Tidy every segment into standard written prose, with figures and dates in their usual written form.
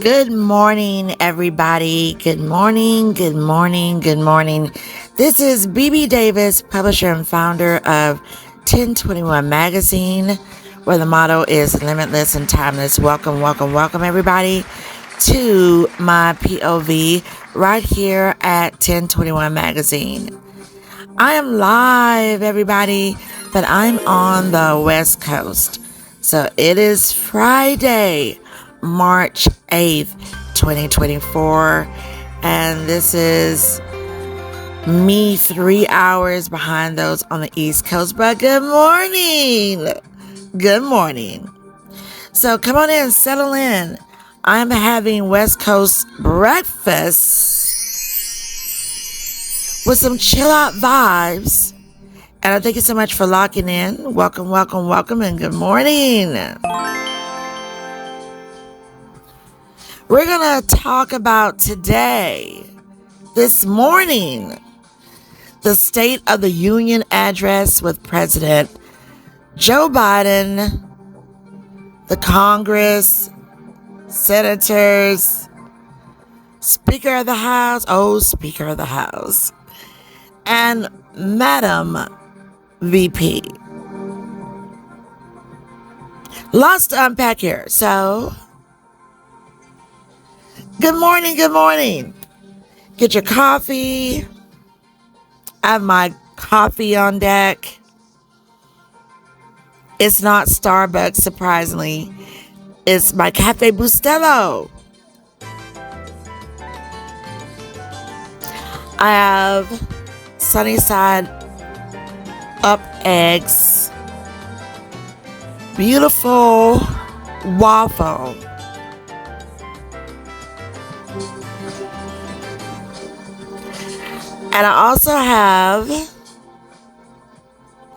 Good morning, everybody. Good morning, good morning, good morning. This is Bebe Davis, publisher and founder of 1021 Magazine, where the motto is limitless and timeless. Welcome, welcome, welcome, everybody, to my POV right here at 1021 Magazine. I am live, everybody, but I'm on the West Coast. So it is Friday, March 8th, 2024, and this is me 3 hours behind those on the East Coast. But good morning. Good morning. So come on in, settle in. I'm having West Coast breakfast with some chill out vibes. And I thank you so much for locking in. Welcome, welcome, welcome, and good morning. We're going to talk about today, this morning, the State of the Union address with President Joe Biden, the Congress, senators, Speaker of the House, Speaker of the House, and Madam VP. Lots to unpack here. So, good morning, good morning. Get your coffee. I have my coffee on deck. It's not Starbucks, surprisingly. It's my Cafe Bustelo. I have sunny side up eggs. Beautiful waffle. And I also have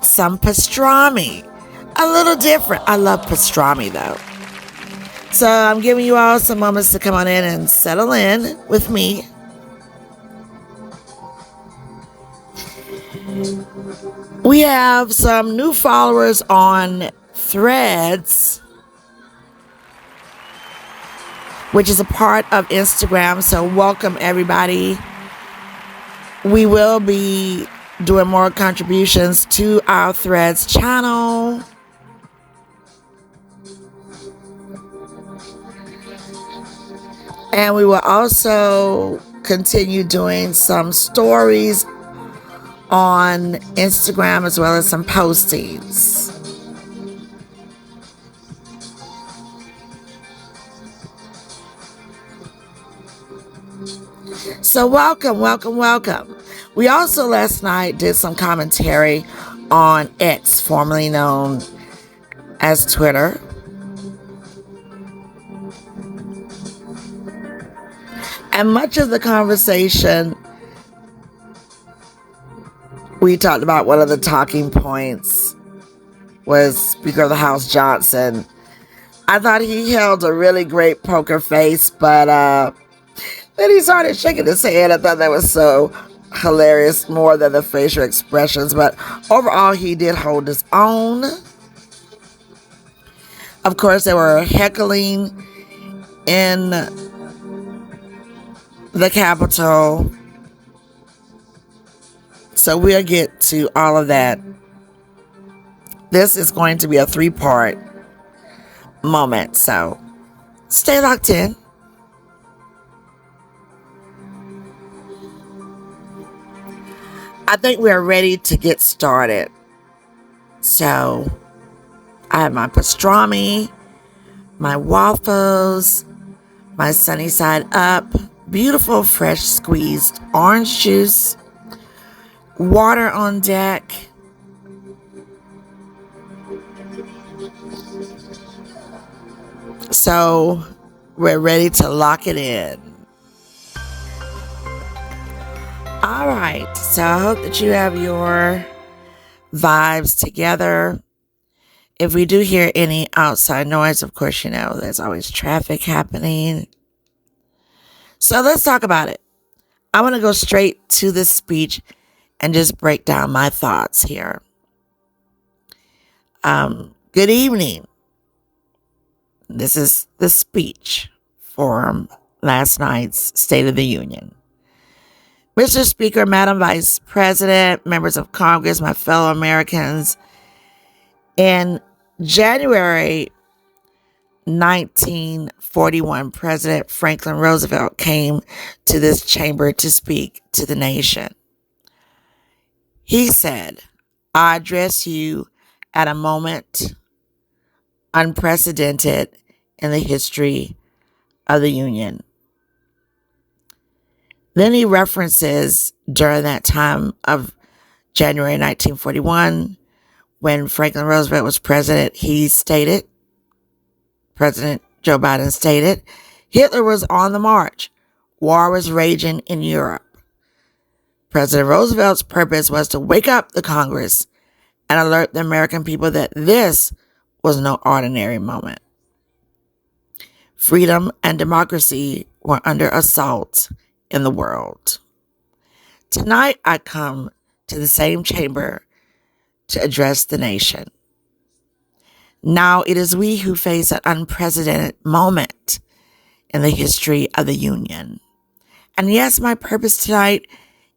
some pastrami. A little different. I love pastrami though. So I'm giving you all some moments to come on in and settle in with me. We have some new followers on Threads, which is a part of Instagram. So welcome everybody. We will be doing more contributions to our Threads channel. And we will also continue doing some stories on Instagram as well as some postings. So welcome, welcome, welcome. We also last night did some commentary on X, formerly known as Twitter. And much of the conversation, we talked about one of the talking points was Speaker of the House Johnson. I thought he held a really great poker face, but then he started shaking his head. I thought that was so hilarious, more than the facial expressions. But overall, he did hold his own. Of course, they were heckling in the Capitol. So we'll get to all of that. This is going to be a 3-part moment. So stay locked in. I think we're ready to get started. So I have my pastrami, my waffles, my sunny side up, beautiful fresh squeezed orange juice, water on deck, so we're ready to lock it in. All right, so I hope that you have your vibes together. If we do hear any outside noise, of course, you know, there's always traffic happening. So let's talk about it. I want to go straight to this speech and just break down my thoughts here. Good evening. This is the speech from last night's State of the Union. Mr. Speaker, Madam Vice President, members of Congress, my fellow Americans, in January 1941, President Franklin Roosevelt came to this chamber to speak to the nation. He said, "I address you at a moment unprecedented in the history of the Union." Then he references during that time of January 1941, when Franklin Roosevelt was president, President Joe Biden stated, Hitler was on the march. War was raging in Europe. President Roosevelt's purpose was to wake up the Congress and alert the American people that this was no ordinary moment. Freedom and democracy were under assault in the world. Tonight I come to the same chamber to address the nation. Now it is we who face an unprecedented moment in the history of the Union. And yes, my purpose tonight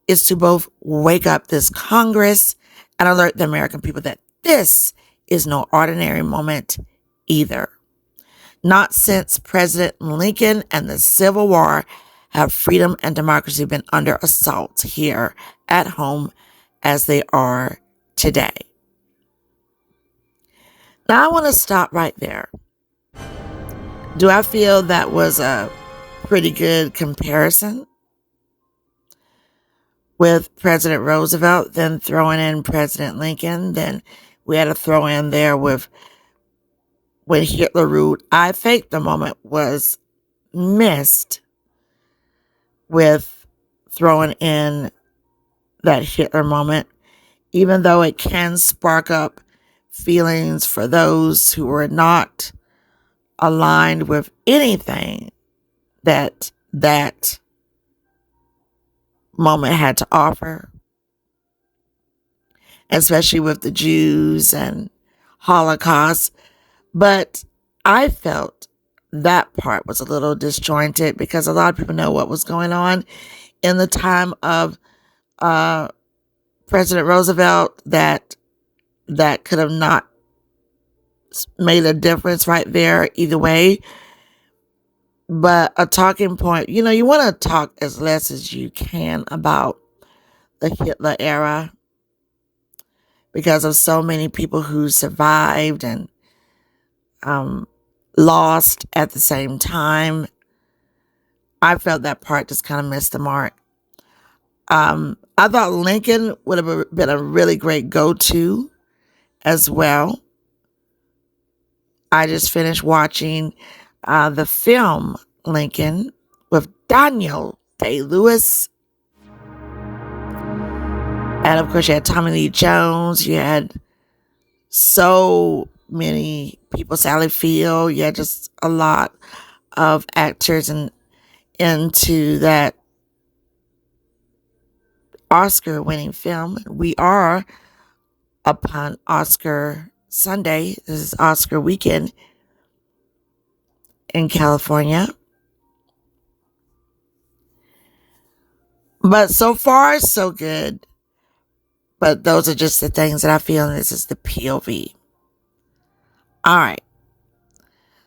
is to both wake up this Congress and alert the American people that this is no ordinary moment either. Not since President Lincoln and the Civil War have freedom and democracy been under assault here at home as they are today. Now I want to stop right there. Do I feel that was a pretty good comparison with President Roosevelt, then throwing in President Lincoln? Then we had to throw in there with when Hitler ruled. I think the moment was missed with throwing in that Hitler moment, even though it can spark up feelings for those who were not aligned with anything that moment had to offer, especially with the Jews and Holocaust. But I felt that part was a little disjointed because a lot of people know what was going on in the time of President Roosevelt that could have not made a difference right there either way. But a talking point, you want to talk as less as you can about the Hitler era because of so many people who survived and lost at the same time. I felt that part just kind of missed the mark. I thought Lincoln would have been a really great go-to as well. I just finished watching the film Lincoln with Daniel Day-Lewis. And of course you had Tommy Lee Jones. You had so many people, Sally Field. You had just a lot of actors into that Oscar-winning film. We are upon Oscar Sunday. This is Oscar weekend in California. But so far, so good. But those are just the things that I feel, and this is the POV. All right.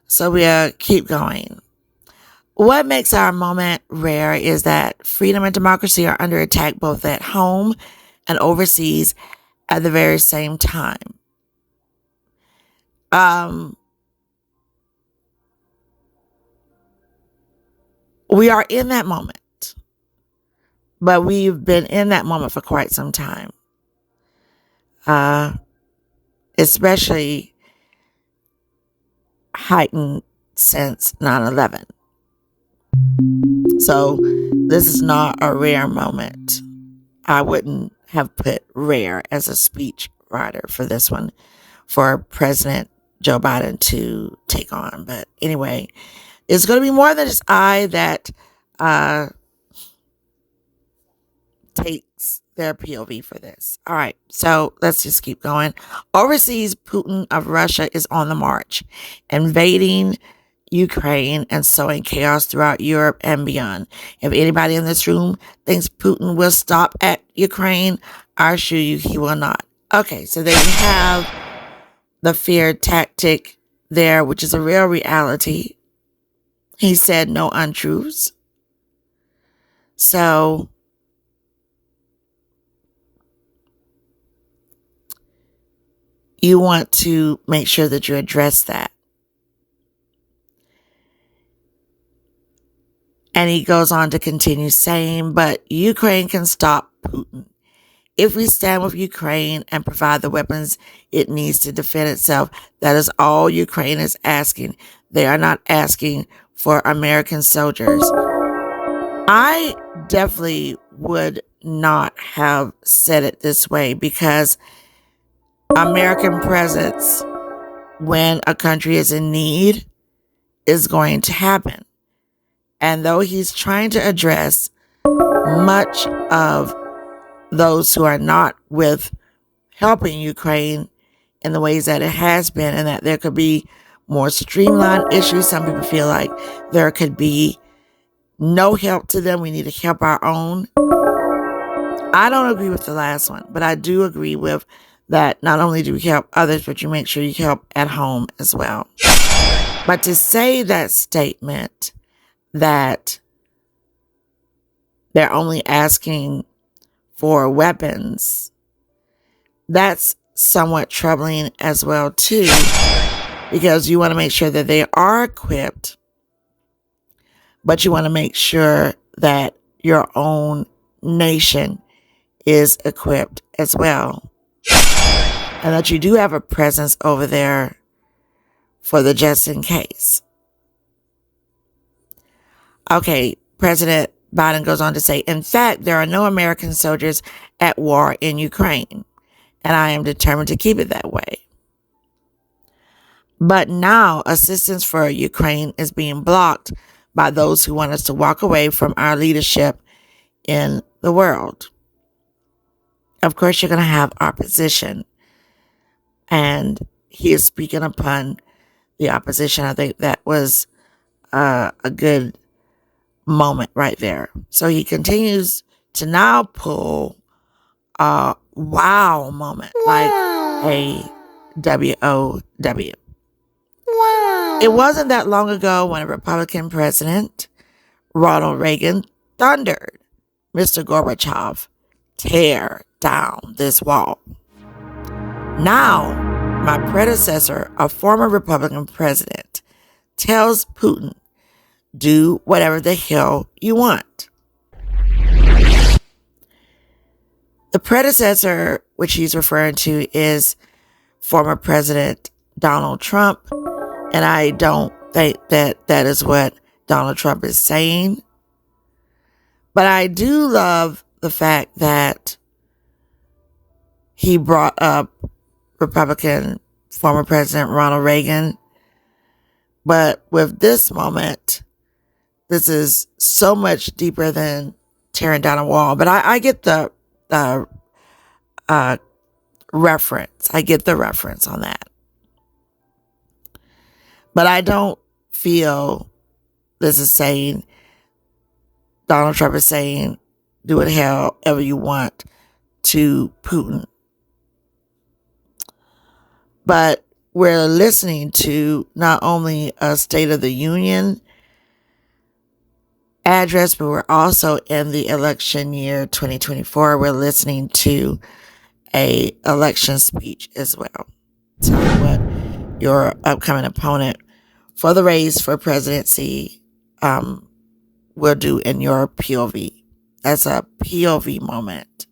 So we'll keep going. What makes our moment rare is that freedom and democracy are under attack both at home and overseas at the very same time. We are in that moment, but we've been in that moment for quite some time, especially heightened since 9/11. So this is not a rare moment. I wouldn't have put rare as a speech writer for this one for President Joe Biden to take on. But anyway, it's going to be more than just I that takes their POV for this. All right, so let's just keep going. Overseas, Putin of Russia is on the march, invading Ukraine and sowing chaos throughout Europe and beyond. If anybody in this room thinks Putin will stop at Ukraine, I assure you he will not. Okay, so there you have the fear tactic there, which is a real reality. He said no untruths. So you want to make sure that you address that. And he goes on to continue saying, but Ukraine can stop Putin. If we stand with Ukraine and provide the weapons it needs to defend itself, that is all Ukraine is asking. They are not asking for American soldiers. I definitely would not have said it this way, because American presence when a country is in need is going to happen. And though he's trying to address much of those who are not with helping Ukraine in the ways that it has been, and that there could be more streamlined issues. Some people feel like there could be no help to them. We need to help our own. I don't agree with the last one, but I do agree with that not only do we help others, but you make sure you help at home as well. But to say that statement that they're only asking for weapons, that's somewhat troubling as well too, because you want to make sure that they are equipped, but you want to make sure that your own nation is equipped as well, and that you do have a presence over there for the just in case. Okay, President Biden goes on to say, in fact, there are no American soldiers at war in Ukraine, and I am determined to keep it that way. But now assistance for Ukraine is being blocked by those who want us to walk away from our leadership in the world. Of course, you're going to have opposition, and he is speaking upon the opposition. I think that was a good moment right there. So he continues to now pull a wow moment, like a WOW. Wow. It wasn't that long ago when a Republican president, Ronald Reagan, thundered Mr. Gorbachev, tear down this wall. Now, my predecessor, a former Republican president, tells Putin, do whatever the hell you want. The predecessor, which he's referring to, is former President Donald Trump. And I don't think that that is what Donald Trump is saying. But I do love the fact that he brought up Republican former President Ronald Reagan. But with this moment, this is so much deeper than tearing down a wall. But I get the reference. I get the reference on that. But I don't feel this is saying, Donald Trump is saying, do it however you want to Putin. But we're listening to not only a State of the Union address, but we're also in the election year 2024. We're listening to a election speech as well. Tell me what your upcoming opponent for the race for presidency will do in your POV. That's a POV moment.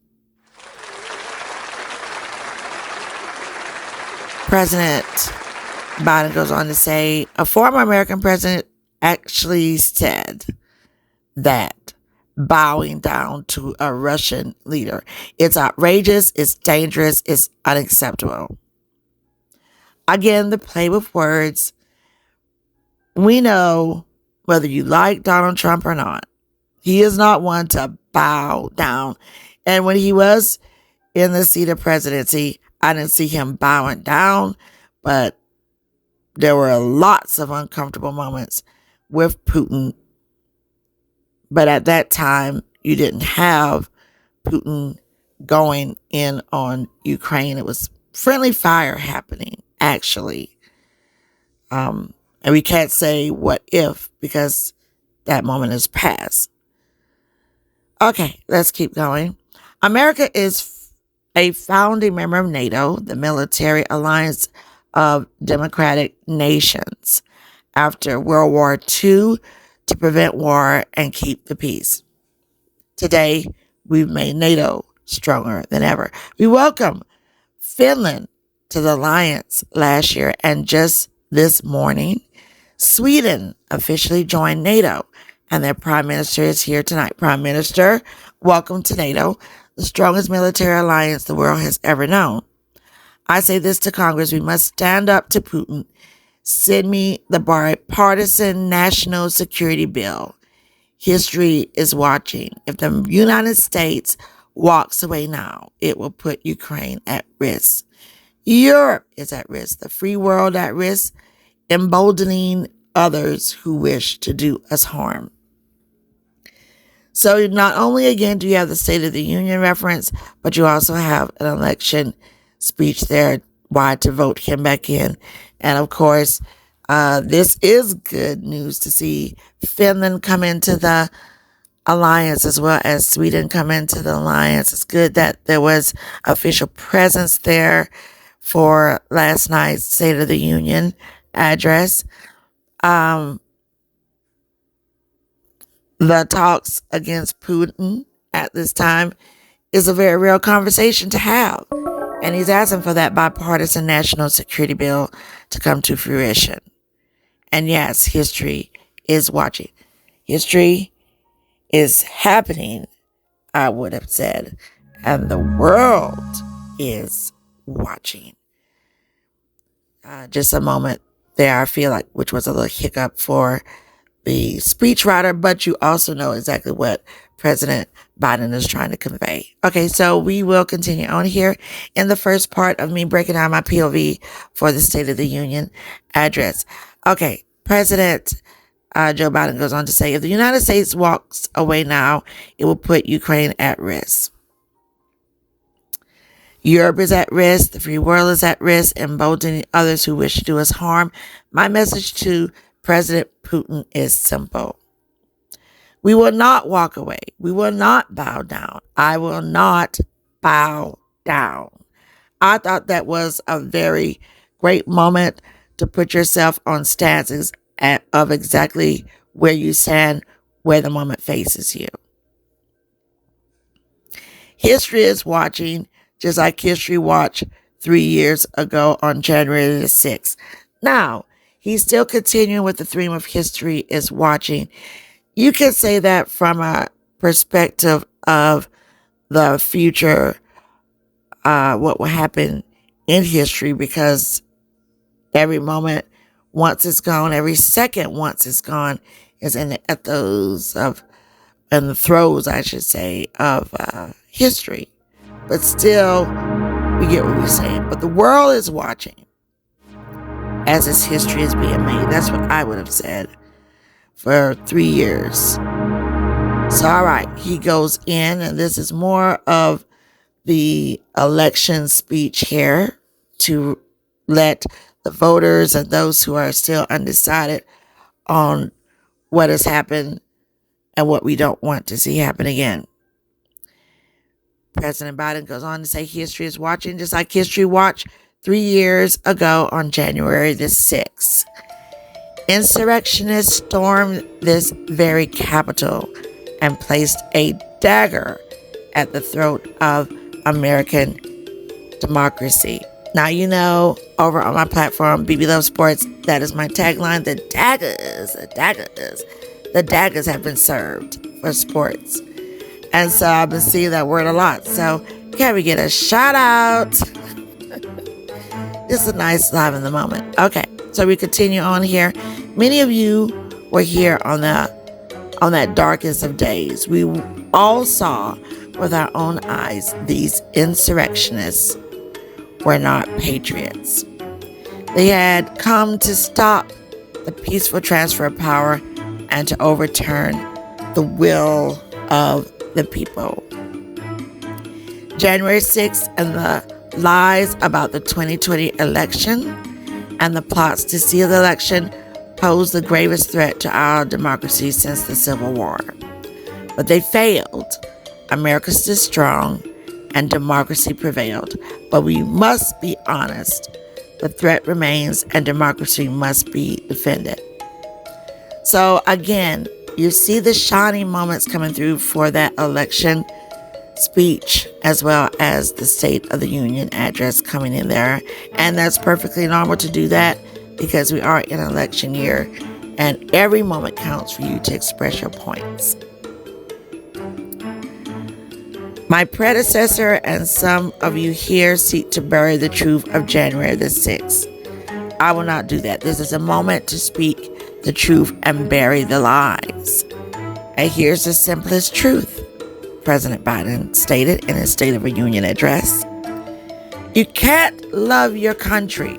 President Biden goes on to say, a former American president actually said that bowing down to a Russian leader, it's outrageous, it's dangerous, it's unacceptable. Again, the play with words. We know whether you like Donald Trump or not, he is not one to bow down. And when he was in the seat of presidency, I didn't see him bowing down, but there were lots of uncomfortable moments with Putin. But at that time, you didn't have Putin going in on Ukraine. It was friendly fire happening, actually. And we can't say what if, because that moment is past. Okay, let's keep going. America is a founding member of NATO, the military alliance of democratic nations, after World War II to prevent war and keep the peace. Today, we've made NATO stronger than ever. We welcome Finland to the alliance last year, and just this morning, Sweden officially joined NATO, and their prime minister is here tonight. Prime Minister, welcome to NATO, the strongest military alliance the world has ever known. I say this to Congress: we must stand up to Putin. Send me the bipartisan national security bill. History is watching. If the United States walks away now, it will put Ukraine at risk. Europe is at risk, the free world at risk, emboldening others who wish to do us harm. So not only, again, do you have the State of the Union reference, but you also have an election speech there, why to vote him back in. And of course, this is good news to see Finland come into the alliance as well as Sweden come into the alliance. It's good that there was official presence there for last night's State of the Union address. The talks against Putin at this time is a very real conversation to have. And he's asking for that bipartisan national security bill to come to fruition. And yes, history is watching. History is happening, I would have said. And the world is watching. Just a moment there, I feel like, which was a little hiccup for the speechwriter, but you also know exactly what President Biden is trying to convey. Okay, so we will continue on here in the first part of me breaking down my POV for the State of the Union address. Okay, President Joe Biden goes on to say, if the United States walks away now, it will put Ukraine at risk. Europe is at risk. The free world is at risk, emboldening others who wish to do us harm. My message to President Putin is simple. We will not walk away. We will not bow down. I will not bow down. I thought that was a very great moment to put yourself on stances of exactly where you stand, where the moment faces you. History is watching, just like history watched 3 years ago on January the 6th. Now, he's still continuing with the theme of history is watching. You can say that from a perspective of the future, what will happen in history, because every moment once it's gone, every second once it's gone, is in the ethos of, and the throes, I should say, of history. But still, we get what we're saying. But the world is watching as this history is being made. That's what I would have said for 3 years. So, all right, he goes in, and this is more of the election speech here to let the voters and those who are still undecided on what has happened and what we don't want to see happen again. President Biden goes on to say history is watching, just like history watched 3 years ago on January the 6th. Insurrectionists stormed this very Capitol and placed a dagger at the throat of American democracy. Now, you know, over on my platform, Bebe Love Sports, that is my tagline, the daggers have been served for sports. And so I've been seeing that word a lot. So can we get a shout out? Just a nice live in the moment. Okay, so we continue on here. Many of you were here on that darkest of days. We all saw with our own eyes these insurrectionists were not patriots. They had come to stop the peaceful transfer of power and to overturn the will of the people. January 6th and the lies about the 2020 election and the plots to steal the election pose the gravest threat to our democracy since the Civil War. But they failed. America stood strong and democracy prevailed. But we must be honest. The threat remains and democracy must be defended. So again, you see the shining moments coming through for that election speech as well as the State of the Union address coming in there. And that's perfectly normal to do that because we are in an election year and every moment counts for you to express your points. My predecessor and some of you here seek to bury the truth of January the 6th. I will not do that. This is a moment to speak the truth and bury the lies. And here's the simplest truth. President Biden stated in his State of the Union address, you can't love your country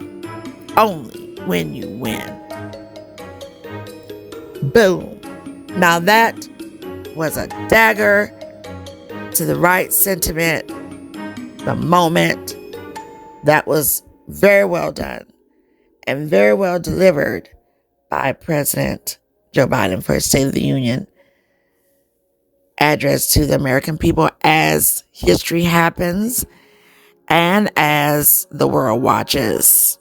only when you win. Boom. Now that was a dagger to the right sentiment, the moment. That was very well done and very well delivered by President Joe Biden for his State of the Union address to the American people as history happens and as the world watches.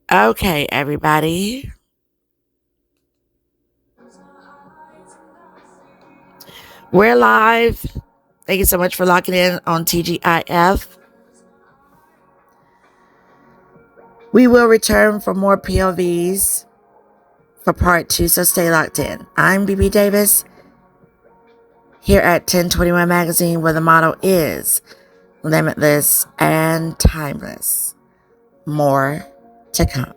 Okay, everybody. We're live. Thank you so much for locking in on TGIF. We will return for more POVs for part 2, so stay locked in. I'm Bebe Davis here at 1021 Magazine, where the motto is limitless and timeless. More to come.